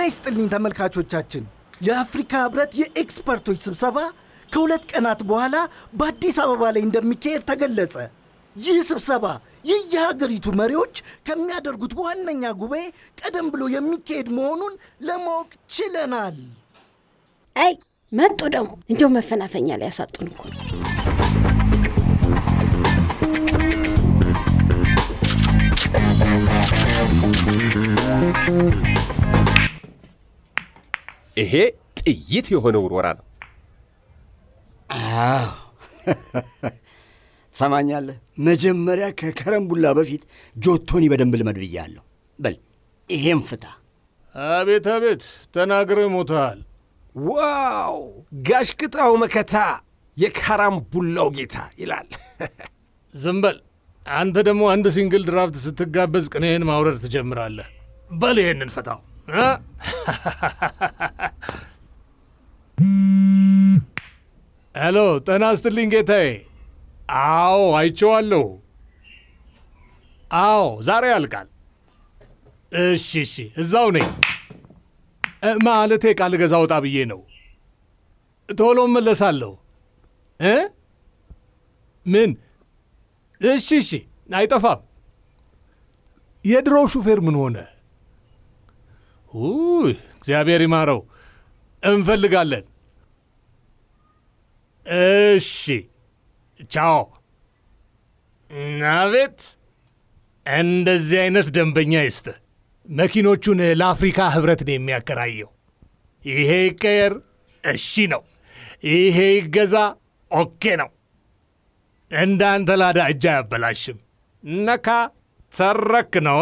ይስጥልኝ ተመልካቾቻችን የአፍሪካ ህብረት የኤክስፐርቶች ስብሰባ ከሁለት ቀናት በኋላ በአዲስ አበባ ላይ እንደሚካሄድ ተገለጸ ይህ ስብሰባ የሀገሪቱ መሪዎች ከሚያደርጉት ዋነኛ ጉባኤ ቀደም ብሎ የሚካሄድ መሆኑን ለማወቅ ችለናል አይ መጥቶ ደግሞ እንደው መፈናፈኛ ላይ ያሳጡን እኮ ይሄ ጥይት የሆነ ውርወራ ነው አዎ ሰማኛለህ መጀመሪያ ከከረምቡላ በፊት ጆቶኒ በደንብ ልመድብያለሁ በል ይሄን ፍታ አቤት አቤት ተናግረህ ሞተሃል ዋው ጋሽቅጣው መከታ የከረምቡላው ጌታ ይላል ዝም በል አንተ ደግሞ አንድ ሲንግል ድራፍት ስትጋበዝ ቅኔን ማውረድ ትጀምራለህ በል ይሄንን ፈታው ሄሎ ጤና ይስጥልኝ ጌታዬ አዎ አይቼዋለሁ አዎ ዛሬ ያልቃል እሺ እዛው ነኝ ማለቴ ቃል ገዛ ወጣ ብዬ ነው ቶሎ መለሳለሁ ምን እሺ አይጠፋም የድሮው ሹፌር ምን ሆነ እግዚአብሔር ይማረው እንፈልጋለን እሺ ቻው አቤት እንደዚህ አይነት ደንበኛ ይስጥ መኪኖቹን ለአፍሪካ ህብረት ነው የሚያከራየው ይሄ ይቀየር እሺ ነው ይሄ ይገዛ ኦኬ ነው እንዳንተ ላዳ እጅ አያበላሽም ነካ ተረክ ነው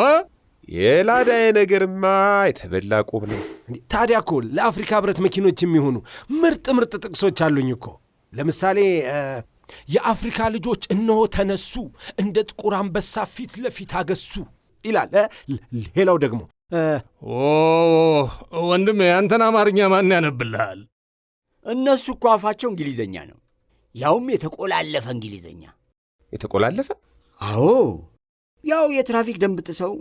የላዳዬ ነገርማ የተበላ ቁብ ነው ታዲያ እኮ ለአፍሪካ ህብረት መኪኖች የሚሆኑ ምርጥ ጥቅሶች አሉኝ እኮ ለምሳሌ የአፍሪካ ልጆች እነሆ ተነሱ እንደ ጥቁር አንበሳ ፊት ለፊት አገሱ ይላል ሌላው ደግሞ ወንድም ያንተን አማርኛ ማን ያነብልሃል እነሱ እኮ አፋቸው እንግሊዘኛ ነው ያውም የተቆላለፈ እንግሊዘኛ የተቆላለፈ አዎ ያው የትራፊክ ደንብ ጥሰው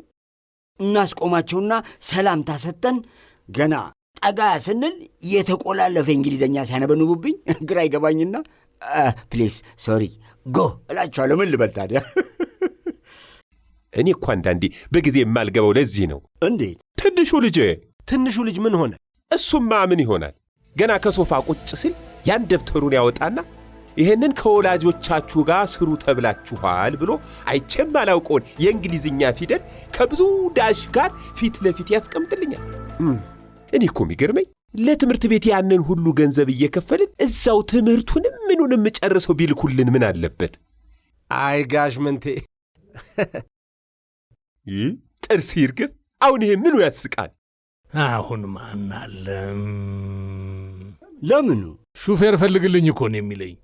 እናስቆማቸውና ሰላምታ ሰጠን ገና ጠጋ ስንል የተቆላለፈ እንግሊዘኛ ሲያነበንቡብኝ ግራ ይገባኝና ፕሊዝ ሶሪ ጎ እላቸዋለሁ ምን ልበል ታዲያ እኔ እኮ አንዳንዴ በጊዜ የማልገባው ለዚህ ነው እንዴት ትንሹ ልጅ ምን ሆነ እሱማ ምን ይሆናል ገና ከሶፋ ቁጭ ሲል ያን ደብተሩን ያወጣና ይሄንን ከወላጆቻችሁ ጋር ስሩ ተብላችኋል ብሎ አይቼም አላውቀውን የእንግሊዝኛ ፊደል ከብዙ ዳሽ ጋር ፊት ለፊት ያስቀምጥልኛል እኔ እኮ የሚገርመኝ ለትምህርት ቤት ያንን ሁሉ ገንዘብ እየከፈልን እዛው ትምህርቱንም ምኑንም ጨርሰው ቢልኩልን ምን አለበት አይ ጋሽ ምንቴ ጥርስ ይርግፍ አሁን ይሄ ምኑ ያስቃል አሁን ማን አለ ለምኑ ሹፌር ፈልግልኝ እኮ ነው የሚለኝ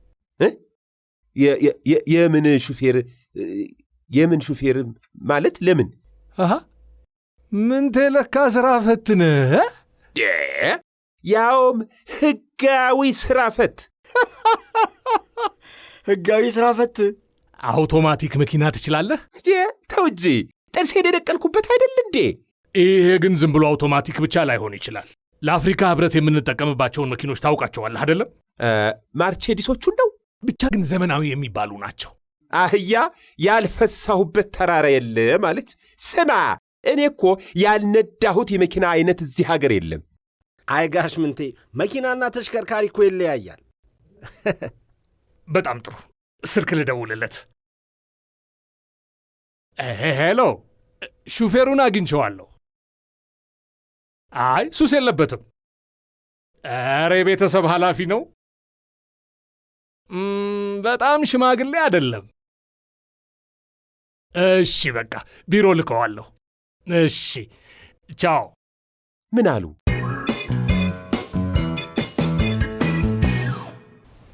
የምን ሹፌር ማለት ለምን ምንቴ ለካ ስራ ፈትነ ያውም ህጋዊ ስራ ፈት ህጋዊ ስራ ፈት አውቶማቲክ መኪና ትችላለህ ተውጂ ጥርሴን የደቀልኩበት አይደል እንዴ ይሄ ግን ዝም ብሎ አውቶማቲክ ብቻ ላይሆን ይችላል ለአፍሪካ ህብረት የምንጠቀምባቸውን መኪኖች ታውቃቸዋለህ አይደለም ማርቼዲሶቹን ነው ብቻ ግን ዘመናዊ የሚባሉ ናቸው አህያ ያልፈሳሁበት ተራራ የለ ማለት ስማ እኔ እኮ ያልነዳሁት የመኪና አይነት እዚህ ሀገር የለም አይ ጋሽ ምንቴ መኪናና ተሽከርካሪ እኮ ይለያያል በጣም ጥሩ ስልክ ልደውልለት ሄሎ ሹፌሩን አግኝቼዋለሁ አይ ሱስ የለበትም ኧረ የቤተሰብ ኃላፊ ነው በጣም ሽማግሌ አይደለም እሺ በቃ ቢሮ ልከዋለሁ እሺ ቻው ምን አሉ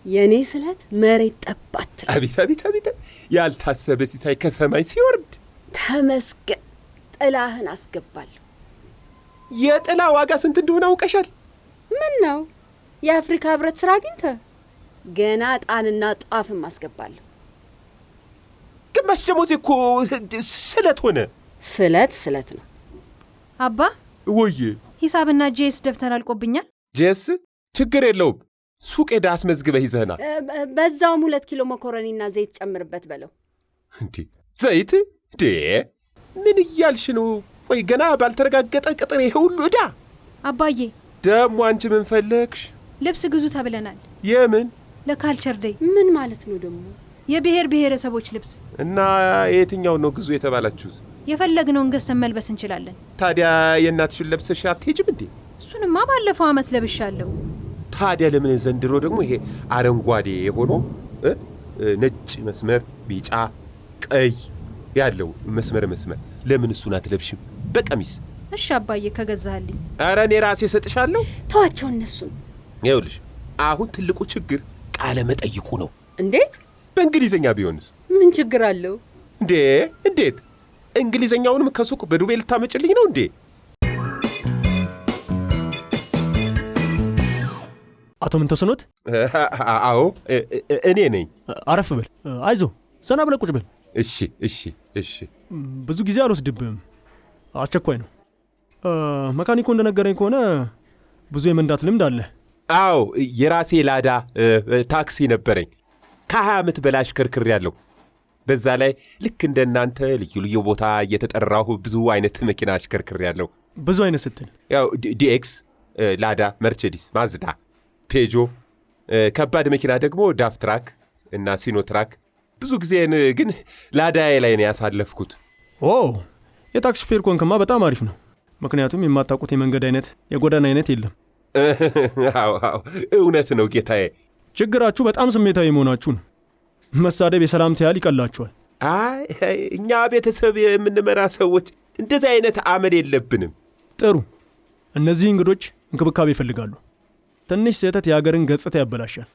የኔ ስለት መሬት ጠባት አቤት ያልታሰበ ሲሳይ ከሰማይ ሲወርድ ተመስገን ጥላህን አስገባለሁ የጥላ ዋጋ ስንት እንደሆነ አውቀሻል ምን ነው የአፍሪካ ህብረት ስራ አግኝተ ገና ጣንና ጧፍም አስገባለሁ ግማሽ ደሞዜ እኮ ስለት ሆነ ስለት ነው አባ ወይ ሂሳብና ጄስ ደብተር አልቆብኛል። ጄስ ችግር የለውም። ሱቅ ሄዳ አስመዝግበህ ይዘህና በዛውም 2 ኪሎ መኮረኒና ዘይት ጨምርበት በለው። እንዴ ዘይት እንዴ ምን እያልሽ ነው? ቆይ ገና ባልተረጋገጠ ቅጥር ይሄ ሁሉ ዕዳ? አባዬ ደሞ አንቺ ምን ፈለግሽ? ልብስ ግዙ ተብለናል። የምን ለካልቸር ዴይ? ምን ማለት ነው ደግሞ? የብሔር ብሔረሰቦች ልብስ። እና የትኛው ነው ግዙ የተባላችሁት? የፈለግነውን ገዝተን መልበስ እንችላለን። ታዲያ የእናትሽን ለብሰሽ አትሄጂም እንዴ? እሱንማ ባለፈው ዓመት ለብሻለሁ። ታዲያ ለምን ዘንድሮ ደግሞ ይሄ አረንጓዴ የሆኖ ነጭ መስመር ቢጫ ቀይ ያለው መስመር ለምን እሱን አትለብሽም በቀሚስ? እሺ አባዬ ከገዛህልኝ። ኧረ እኔ ራሴ እሰጥሻለሁ። ተዋቸው እነሱን። ይኸውልሽ አሁን ትልቁ ችግር ቃለ መጠይቁ ነው። እንዴት? በእንግሊዘኛ ቢሆንስ? ምን ችግር አለው እንዴ? እንዴት? እንግሊዘኛውንም ከሱቅ በዱቤ ልታመጭልኝ ነው እንዴ? አቶ ምንተስኖት? አዎ እኔ ነኝ። አረፍ በል፣ አይዞ ዘና ብለህ ቁጭ በል። እሺ። ብዙ ጊዜ አልወስድብህም፣ አስቸኳይ ነው። መካኒኮ እንደነገረኝ ከሆነ ብዙ የመንዳት ልምድ አለ። አዎ የራሴ ላዳ ታክሲ ነበረኝ። ከ20 ዓመት በላይ አሽከርክሬያለሁ። በዛ ላይ ልክ እንደናንተ ልዩ ቦታ እየተጠራሁ ብዙ አይነት መኪና አሽከርክሬያለሁ። ብዙ አይነት ስትል? ያው ዲኤክስ፣ ላዳ፣ መርቼዲስ፣ ማዝዳ፣ ፔጆ፣ ከባድ መኪና ደግሞ ዳፍ ትራክ እና ሲኖ ትራክ። ብዙ ጊዜን ግን ላዳዬ ላይ ነው ያሳለፍኩት። ኦ የታክሲ ሹፌር ኮንክማ በጣም አሪፍ ነው። ምክንያቱም የማታውቁት የመንገድ አይነት የጎዳና አይነት የለም። አዎ እውነት ነው ጌታዬ። ችግራችሁ በጣም ስሜታዊ መሆናችሁ ነው። መሳደብ የሰላምታ ያህል ይቀላችኋል። አይ እኛ ቤተሰብ የምንመራ ሰዎች እንደዚህ አይነት አመል የለብንም። ጥሩ። እነዚህ እንግዶች እንክብካቤ ይፈልጋሉ። ትንሽ ስህተት የሀገርን ገጽታ ያበላሻል።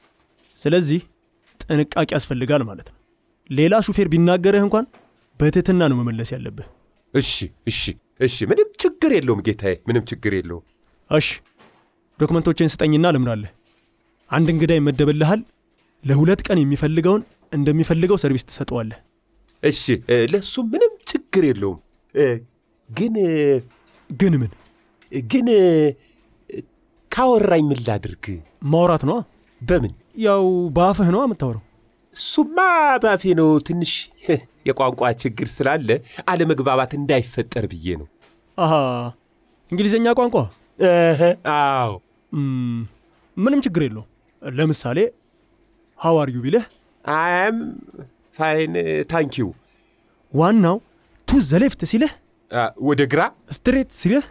ስለዚህ ጥንቃቄ ያስፈልጋል ማለት ነው። ሌላ ሹፌር ቢናገርህ እንኳን በትህትና ነው መመለስ ያለብህ። እሺ ምንም ችግር የለውም ጌታዬ፣ ምንም ችግር የለውም። እሺ ዶክመንቶችን ስጠኝና ልምራለህ። አንድ እንግዳ ይመደብልሃል። ለ2 ቀን የሚፈልገውን እንደሚፈልገው ሰርቪስ ትሰጠዋለህ። እሺ ለሱ ምንም ችግር የለውም። ግን ምን ግን ካወራኝ ምን ላድርግ? ማውራት ነዋ። በምን? ያው በአፍህ ነዋ የምታወራው። እሱማ ባፌ ነው። ትንሽ የቋንቋ ችግር ስላለ አለመግባባት እንዳይፈጠር ብዬ ነው። አሃ እንግሊዘኛ ቋንቋ? አዎ። ምንም ችግር የለው። ለምሳሌ ሃው አር ዩ ቢልህ አም ፋይን ታንኪዩ። ዋናው ቱ ዘ ሌፍት ሲልህ ወደ ግራ፣ ስትሬት ሲልህ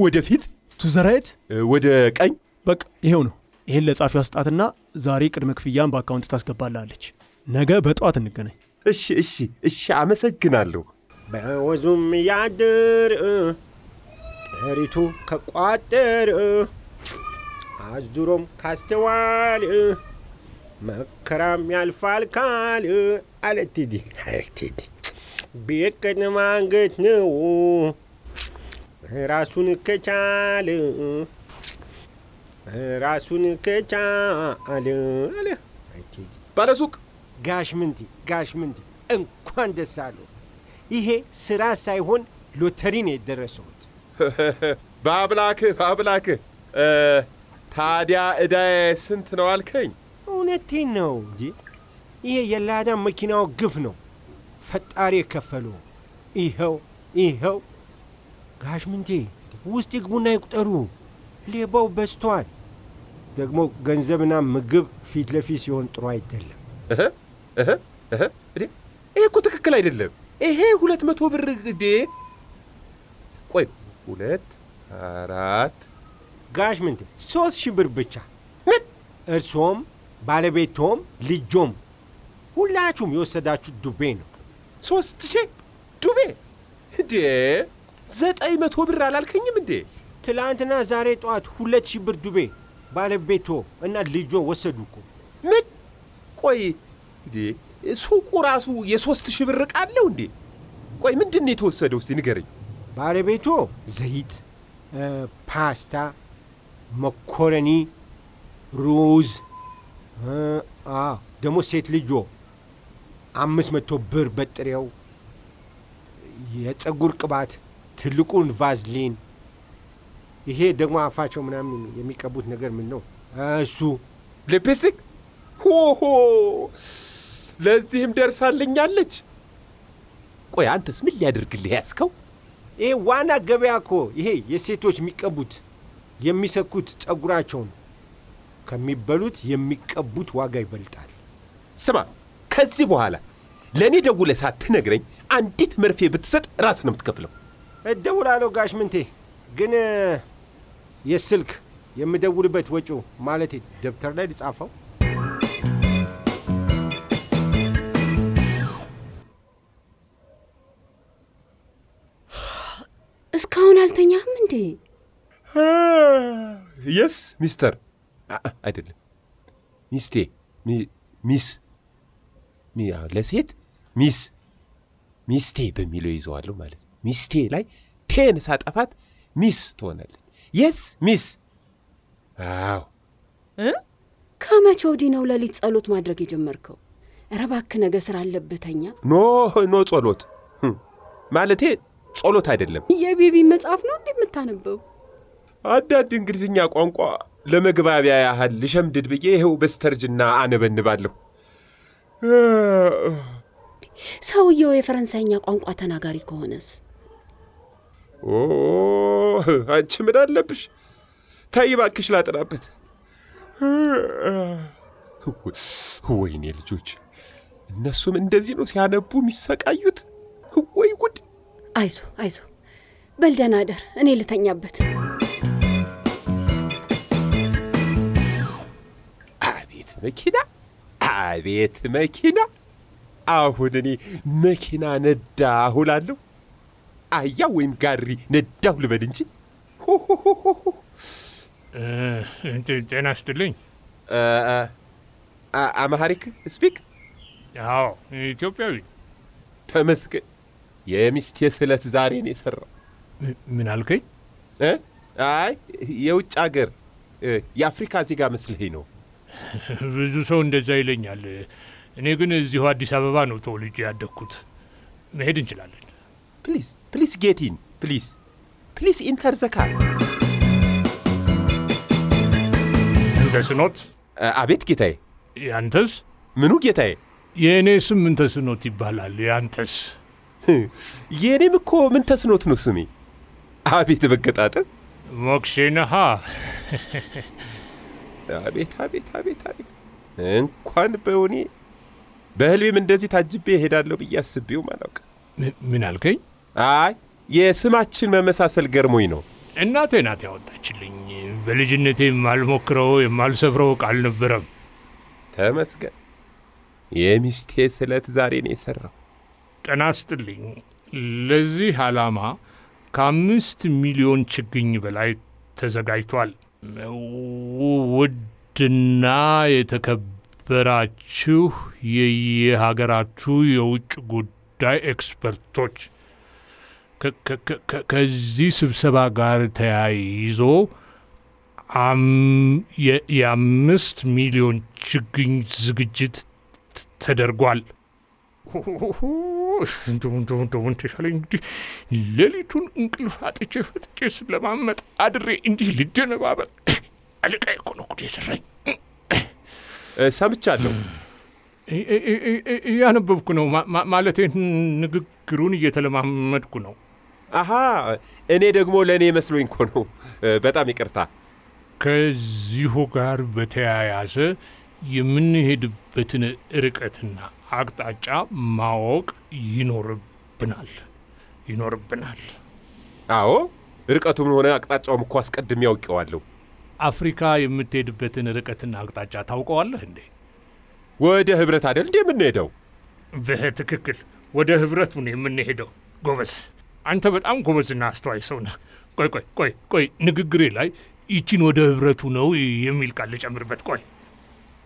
ወደ ፊት፣ ቱ ዘ ራይት ወደ ቀኝ። በቃ ይሄው ነው። ይሄን ለጻፊው አስጣትና ዛሬ ቅድመ ክፍያን በአካውንት ታስገባላለች። ነገ በጠዋት እንገናኝ። እሺ አመሰግናለሁ። በወዙም ያድር ጥሪቱ ከቋጥር አዙሮም ካስተዋል መከራም ያልፋል ካል አለ ቴዲ። ቤት ማንገት ነው ራሱን ከቻለ አለ ባለሱቅ ጋሽ ምንቲ እንኳን ደስ አለው። ይሄ ስራ ሳይሆን ሎተሪ ነው የደረሰውት። ባብላክህ ታዲያ ዕዳዬ ስንት ነው አልከኝ? እውነቴን ነው እንጂ ይሄ የላዳ መኪናው ግፍ ነው። ፈጣሪ የከፈለው ይኸው። ጋሽ ምንቴ ውስጥ ይግቡና ይቁጠሩ። ሌባው በዝቷል። ደግሞ ገንዘብና ምግብ ፊት ለፊት ሲሆን ጥሩ አይደለም። ይሄ እኮ ትክክል አይደለም። ይሄ 200 ብር ግዴ። ቆይ 2 4 ጋሽ ምንቴ 3,000 ብር ብቻ። ምን? እርሶም ባለቤቶም ልጆም ሁላችሁም የወሰዳችሁት ዱቤ ነው። 3,000 ዱቤ እንዴ? 900 ብር አላልከኝም እንዴ? ትላንትና ዛሬ ጠዋት 2,000 ብር ዱቤ ባለቤቶ እና ልጆ ወሰዱ እኮ። ምን? ቆይ እንዴ ሱቁ ራሱ የ3,000 ብር ዕቃ አለው እንዴ? ቆይ ምንድን ነው የተወሰደው? እስቲ ንገረኝ። ባለቤቶ ዘይት፣ ፓስታ፣ መኮረኒ፣ ሩዝ፣ ደግሞ ሴት ልጆ 500 ብር በጥሬው፣ የፀጉር ቅባት፣ ትልቁን ቫዝሊን፣ ይሄ ደግሞ አፋቸው ምናምን የሚቀቡት ነገር ምን ነው? እሱ ሊፕስቲክ? ሆሆ ለዚህም ደርሳልኛለች። ቆይ አንተስ ምን ሊያደርግልህ ያስከው? ይሄ ዋና ገበያ እኮ ይሄ የሴቶች የሚቀቡት የሚሰኩት ጸጉራቸውን ከሚበሉት የሚቀቡት ዋጋ ይበልጣል። ስማ፣ ከዚህ በኋላ ለእኔ ደውለህ ሳትነግረኝ አንዲት መርፌ ብትሰጥ ራስህ ነው የምትከፍለው። እደውላለሁ ጋሽ ምንቴ፣ ግን የስልክ የምደውልበት ወጪው ማለቴ ደብተር ላይ ልጻፈው? እስካሁን አልተኛህም እንዴ? የስ ሚስተር አይደለም ሚስቴ ሚስ ለሴት ሚስቴ በሚለው ይዘዋለሁ ማለት ነው። ሚስቴ ላይ ቴን ሳጠፋት ሚስ ትሆናለች። የስ ሚስ። አዎ። ከመቼ ወዲህ ነው ሌሊት ጸሎት ማድረግ የጀመርከው? ኧረ እባክህ ነገ ስራ አለብተኛ። ኖ ጸሎት ማለቴ ጸሎት አይደለም። የቤቢ መጽሐፍ ነው እንዴ የምታነበው? አንዳንድ እንግሊዝኛ ቋንቋ ለመግባቢያ ያህል ልሸምድድ ብዬ ይኸው በስተርጅና አነበንባለሁ። ሰውየው የፈረንሳይኛ ቋንቋ ተናጋሪ ከሆነስ? አንቺ ምን አለብሽ? ታይ እባክሽ ላጥናበት። ወይኔ ልጆች፣ እነሱም እንደዚህ ነው ሲያነቡ የሚሰቃዩት? ወይ ጉድ! አይዞ በል ደህና እደር፣ እኔ ልተኛበት። አቤት መኪና! አሁን እኔ መኪና ነዳ አሁላለሁ። አያ ወይም ጋሪ ነዳሁ ልበል እንጂ። ጤና ይስጥልኝ። አማሪክ ስፒክ? አዎ፣ ኢትዮጵያዊ። ተመስገን። የሚስቴ ስለት ዛሬ ነው የሰራው። ምን አልከኝ? አይ የውጭ አገር የአፍሪካ ዜጋ መስልኸኝ ነው። ብዙ ሰው እንደዛ ይለኛል። እኔ ግን እዚሁ አዲስ አበባ ነው ተወልጄ ያደግኩት። መሄድ እንችላለን? ፕሊዝ ጌት ኢን ፕሊዝ ኢንተር ዘ ካር። ምንተስኖት? አቤት ጌታዬ። ያንተስ? ምኑ ጌታዬ? የእኔ ስም ምንተስኖት ይባላል። ያንተስ? የእኔም እኮ ምንተስኖት ነው ስሜ። አቤት መገጣጠም! ሞክሼ ነሃ። አቤት እንኳን በእውኔ በህልሜም እንደዚህ ታጅቤ እሄዳለሁ ብዬ አስቤውም አላውቅም። ምን አልከኝ? አይ የስማችን መመሳሰል ገርሞኝ ነው። እናቴ ናት ያወጣችልኝ። በልጅነቴ የማልሞክረው የማልሰፍረው ቃል ነበረም። ተመስገን። የሚስቴ ስለት ዛሬ ነው የሰራው። ጤና ይስጥልኝ። ለዚህ ዓላማ ከ5 ሚሊዮን ችግኝ በላይ ተዘጋጅቷል። ውድና የተከበራችሁ የየሀገራቱ የውጭ ጉዳይ ኤክስፐርቶች፣ ከዚህ ስብሰባ ጋር ተያይዞ የ5 ሚሊዮን ችግኝ ዝግጅት ተደርጓል። እንደውን ተሻለኝ። እንግዲህ ሌሊቱን እንቅልፍ አጥቼ ፈጥቼ ስለማመጥ አድሬ እንዲህ ልደነባበል። አለቃዬ እኮ ነው ጉድ የሰራኝ። ሰምቻለሁ። እያነበብኩ ነው። ማለቴ ንግግሩን እየተለማመድኩ ነው። አሃ፣ እኔ ደግሞ ለእኔ መስሎኝ እኮ ነው። በጣም ይቅርታ። ከዚሁ ጋር በተያያዘ የምንሄድበትን ርቀትና አቅጣጫ ማወቅ ይኖርብናል። አዎ፣ ርቀቱም ሆነ አቅጣጫውም እኮ አስቀድሜ ያውቀዋለሁ። አፍሪካ የምትሄድበትን ርቀትና አቅጣጫ ታውቀዋለህ እንዴ? ወደ ህብረት አይደል እንዴ የምንሄደው? በትክክል ወደ ህብረቱ ነው የምንሄደው። ጎበዝ፣ አንተ በጣም ጎበዝና አስተዋይ ሰው ነህ። ቆይ ንግግሬ ላይ ይቺን ወደ ህብረቱ ነው የሚል ቃል ልጨምርበት። ቆይ፣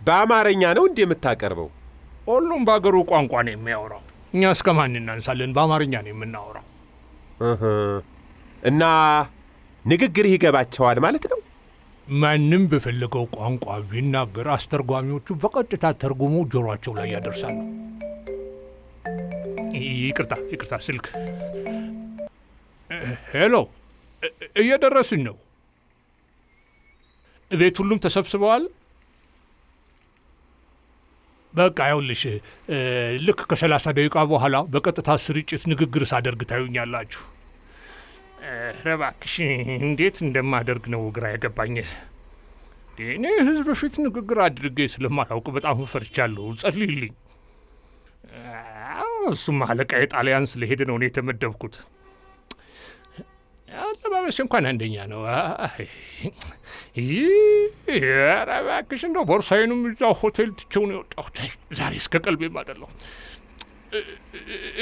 በአማርኛ ነው እንዴ የምታቀርበው? ሁሉም በአገሩ ቋንቋ ነው የሚያወራው። እኛ እስከ ማን እናንሳለን? በአማርኛ ነው የምናወራው። እና ንግግር ይገባቸዋል ማለት ነው? ማንም በፈለገው ቋንቋ ቢናገር አስተርጓሚዎቹ በቀጥታ ተርጉሞ ጆሮአቸው ላይ ያደርሳሉ። ይቅርታ፣ ስልክ። ሄሎ፣ እየደረስን ነው። ቤት ሁሉም ተሰብስበዋል? በቃ ይኸውልሽ ልክ ከ30 ደቂቃ በኋላ በቀጥታ ስርጭት ንግግር ሳደርግ ታዩኛላችሁ። እባክሽ እንዴት እንደማደርግ ነው ግራ የገባኝ። እኔ ህዝብ ፊት ንግግር አድርጌ ስለማላውቅ በጣም ፈርቻለሁ። ጸልይልኝ። እሱም አለቃዬ ጣሊያን ስለሄደ ነው እኔ የተመደብኩት። አለባበስ እንኳን አንደኛ ነው። ኧረ እባክሽ እንደው ቦርሳዬንም እዛው ሆቴል ትቼው ነው የወጣሁት። ዛሬ እስከ ቀልቤም አይደለሁ።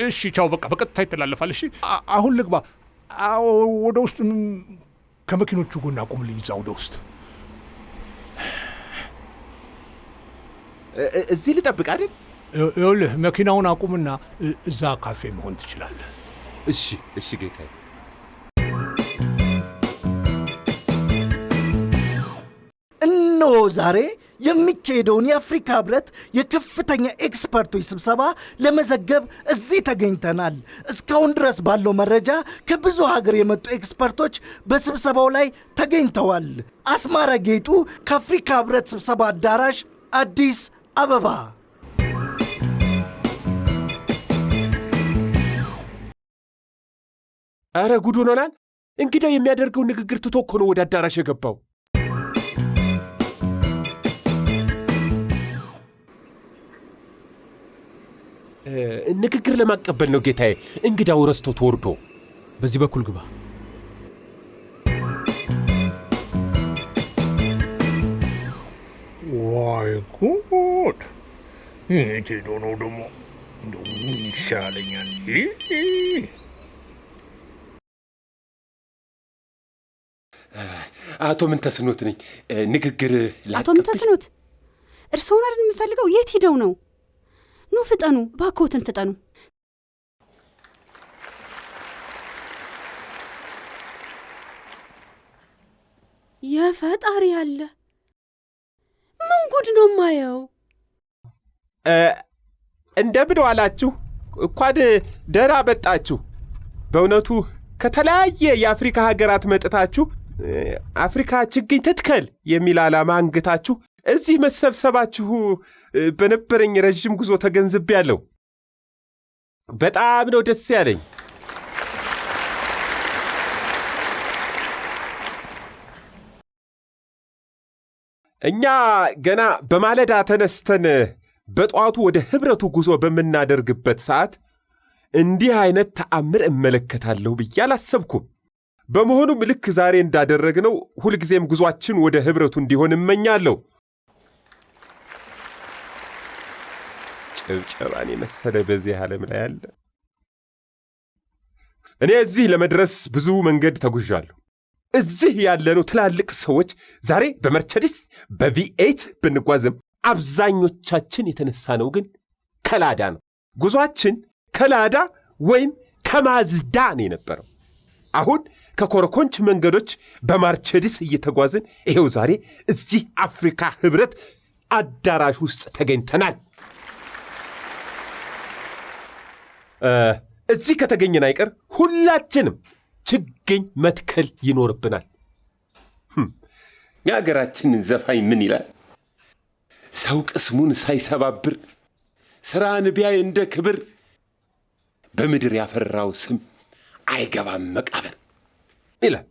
እሺ ቻው፣ በቃ በቀጥታ ይተላለፋል። እሺ አሁን ልግባ። ወደ ውስጥ ከመኪኖቹ ጎን አቁምልኝ። እዛ ወደ ውስጥ እዚህ ልጠብቅ አይደል? ይኸውልህ መኪናውን አቁምና እዛ ካፌ መሆን ትችላለህ። እሺ እሺ ጌታዬ። እነሆ ዛሬ የሚካሄደውን የአፍሪካ ህብረት የከፍተኛ ኤክስፐርቶች ስብሰባ ለመዘገብ እዚህ ተገኝተናል። እስካሁን ድረስ ባለው መረጃ ከብዙ ሀገር የመጡ ኤክስፐርቶች በስብሰባው ላይ ተገኝተዋል። አስማረ ጌጡ ከአፍሪካ ህብረት ስብሰባ አዳራሽ አዲስ አበባ። አረ ጉድ ሆኖናል። እንግዳው የሚያደርገው ንግግር ትቶ እኮ ነው ወደ አዳራሽ የገባው። ንግግር ለማቀበል ነው ጌታዬ። እንግዳው ረስቶት ወርዶ በዚህ በኩል ግባ። ዋይ ጉድ! የት ሄዶ ነው ደግሞ? እንደው ምን ይሻለኛል? አቶ ምንተስኖት ነኝ። ንግግር አቶ ምንተስኖት፣ እርስዎን አይደል የምፈልገው? የት ሄደው ነው? ኑ ፍጠኑ፣ ባክዎትን ፍጠኑ። የፈጣሪ ያለ ምን ጉድ ነው ማየው? እንደምን ዋላችሁ? እንኳን ደህና መጣችሁ። በእውነቱ ከተለያየ የአፍሪካ ሀገራት መጥታችሁ አፍሪካ ችግኝ ትትከል የሚል ዓላማ አንግታችሁ እዚህ መሰብሰባችሁ በነበረኝ ረጅም ጉዞ ተገንዝቤያለሁ። በጣም ነው ደስ ያለኝ። እኛ ገና በማለዳ ተነስተን በጠዋቱ ወደ ህብረቱ ጉዞ በምናደርግበት ሰዓት እንዲህ አይነት ተአምር እመለከታለሁ ብዬ አላሰብኩም። በመሆኑም ልክ ዛሬ እንዳደረግነው ሁልጊዜም ጉዟችን ወደ ህብረቱ እንዲሆን እመኛለሁ። ጭብጨባን የመሰለ በዚህ ዓለም ላይ አለ። እኔ እዚህ ለመድረስ ብዙ መንገድ ተጉዣለሁ። እዚህ ያለነው ትላልቅ ሰዎች ዛሬ በመርቸዲስ በቪኤት ብንጓዝም አብዛኞቻችን የተነሳነው ግን ከላዳ ነው። ጉዟችን ከላዳ ወይም ከማዝዳ ነው የነበረው። አሁን ከኮረኮንች መንገዶች በማርቸዲስ እየተጓዝን ይሄው ዛሬ እዚህ አፍሪካ ህብረት አዳራሽ ውስጥ ተገኝተናል። እዚህ ከተገኘን አይቀር ሁላችንም ችግኝ መትከል ይኖርብናል። የሀገራችን ዘፋኝ ምን ይላል? ሰው ቅስሙን ሳይሰባብር ስራን ቢያይ እንደ ክብር በምድር ያፈራው ስም አይገባም መቃብር ይላል።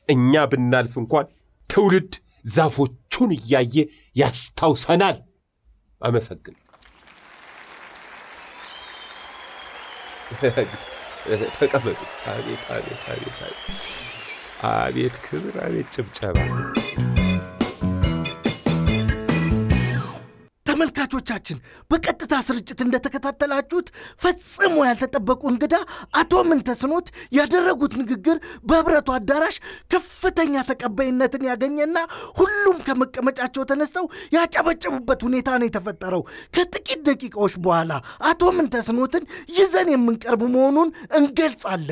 እኛ ብናልፍ እንኳን ትውልድ ዛፎቹን እያየ ያስታውሰናል። አመሰግን። ተቀመጡ። አቤት አቤት አቤት አቤት ክብር፣ አቤት ጭብጨባ። ተመልካቾቻችን በቀጥታ ስርጭት እንደተከታተላችሁት ፈጽሞ ያልተጠበቁ እንግዳ አቶ ምንተስኖት ያደረጉት ንግግር በህብረቱ አዳራሽ ከፍተኛ ተቀባይነትን ያገኘና ሁሉም ከመቀመጫቸው ተነስተው ያጨበጨቡበት ሁኔታ ነው የተፈጠረው። ከጥቂት ደቂቃዎች በኋላ አቶ ምንተስኖትን ይዘን የምንቀርብ መሆኑን እንገልጻለን።